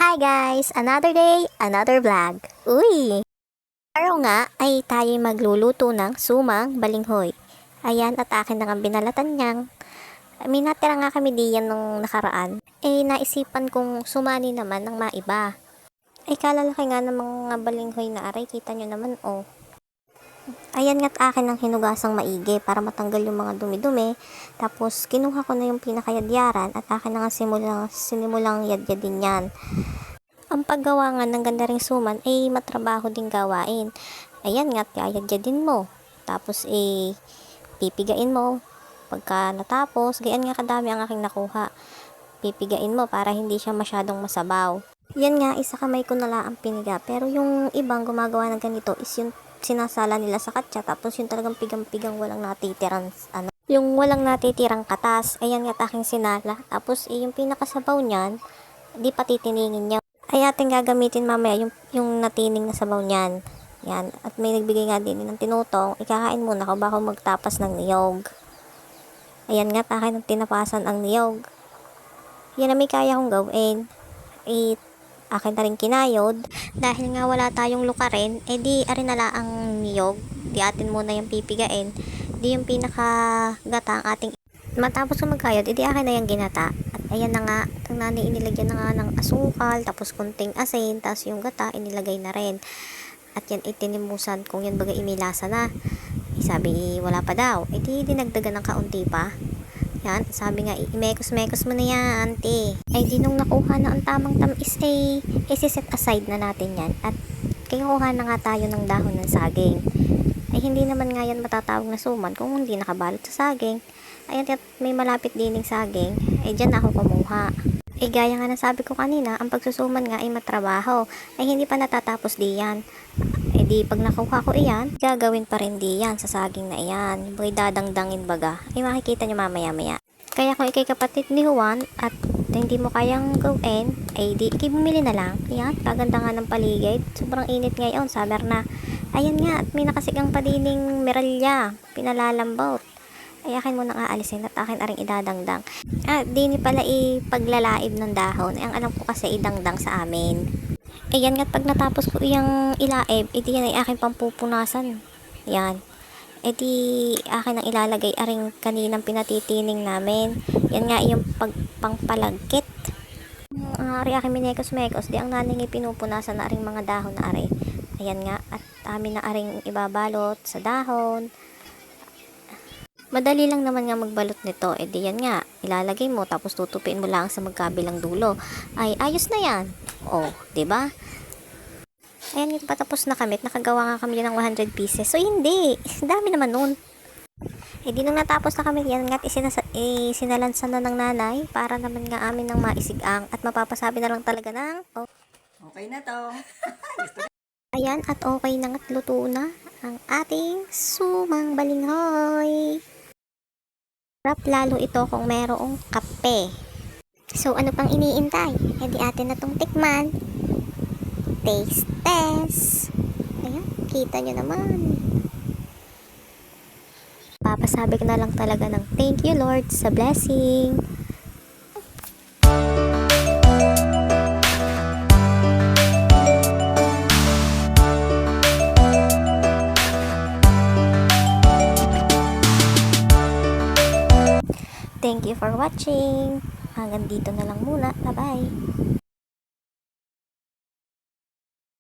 Hi guys! Another day, another vlog. Uy! Araw nga ay tayo magluluto ng sumang balinghoy. Ayan at akin na nga binalatan niyang. May natira nga kami diyan nung nakaraan. Naisipan kong sumani naman ng maiba. Kalalaki nga ng mga balinghoy na aray. Kita nyo naman oh. Ayan nga't akin ang hinugasang maigi para matanggal yung mga dumi-dumi. Tapos kinuha ko na yung pinakayadyaran at akin na nga sinimulang yadyadin yan. Ang paggawa nga ng ganda ring suman ay matrabaho din gawain. Ayan nga't yayadyadin mo. Tapos pipigain mo. Pagka natapos, gayan nga kadami ang aking nakuha. Pipigain mo para hindi siya masyadong masabaw. Yan nga, isa kamay ko na lang ang piniga. Pero yung ibang gumagawa ng ganito is yung sinasala nila sa katsa. Tapos yung talagang pigang-pigang walang natitirang yung walang natitirang katas. Ayan nga't aking sinala. Tapos yung pinakasabaw niyan, di pa titiningin niya. Ay ating gagamitin mamaya yung natining na sabaw niyan. Yan. At may nagbigay nga din ng tinutong. Ikakain muna ko bako magtapas ng niyog. Ayan nga, akin ang tinapasan ang niyog. Yan na may kaya kong gawin. Akin na rin kinayod. Dahil nga wala tayong lukarin, di arin nala ang niyog. Di atin muna yung pipigain. Di yung pinakagata ang ating. Matapos ko magkayod, di akin na yung ginata. Ayan na nga, ang nanay inilagyan na nga ng asukal, tapos kunting asin, tapos yung gata inilagay na rin. At yan itinimusan kung yan baga imilasa na. Sabi wala pa daw. Di dinagdagan ng kaunti pa. Yan, sabi nga imekos-mekos mo na yan, auntie. Di nung nakuha na ang tamang tamis isiset aside na natin yan. At kinuha na nga tayo ng dahon ng saging. Hindi naman nga yan matatawag na suman kung hindi nakabalot sa saging. Ayan, may malapit dining saging. Dyan ako kumuha. Gaya nga na sabi ko kanina, ang pagsusuman nga ay matrabaho. Hindi pa natatapos diyan. Di pag nakuha ko iyan, gagawin pa rin diyan sa saging na iyan. Bagay dadangdangin baga. Makikita nyo mamaya-maya. Kaya kung ikay kapatid ni Juan at hindi mo kayang gawin, di bumili na lang. Yan, kaganda nga ng paligid. Sobrang init ngayon, summer na. Ayan nga, at may nakasigang pa dining meralya. Pinalalambot. Akin mo nang aalisin at akin aring idadangdang. Dini pala ipaglalaib ng dahon. Ang alam ko kasi idangdang sa amin. Yan nga't pag natapos ko iyang ilaib, di yan ay aking pampupunasan. Yan. Di akin ang ilalagay aring kaninang pinatitining namin. Yan nga yung pangpalagkit. Ari aking minekos-mekos, di ang nanay pinupunasan na aring mga dahon na ari. Ayan nga, at amin na aring ibabalot sa dahon. Madali lang naman nga magbalot nito. Di yan nga, ilalagay mo tapos tutupiin mo lang sa magkabilang dulo. Ayos na yan. Diba? Ayan, patapos na kami. Nakagawa nga kami ng 100 pieces. So, hindi. Dami naman nun. Di nung natapos na kami, yan nga, sinalansan na ng nanay para naman nga amin ng maisigang at mapapasabi na lang talaga ng okay na to. Ayan, at okay na nga't luto na ang ating sumang balinghoy. Sarap lalo ito kung merong kape. So, ano pang iniintay? Di atin na tong tikman. Taste test. Ayan, kita nyo naman. Papasabi ko na lang talaga ng thank you Lord sa blessing. Thank you for watching. Hanggang dito na lang muna. Bye-bye.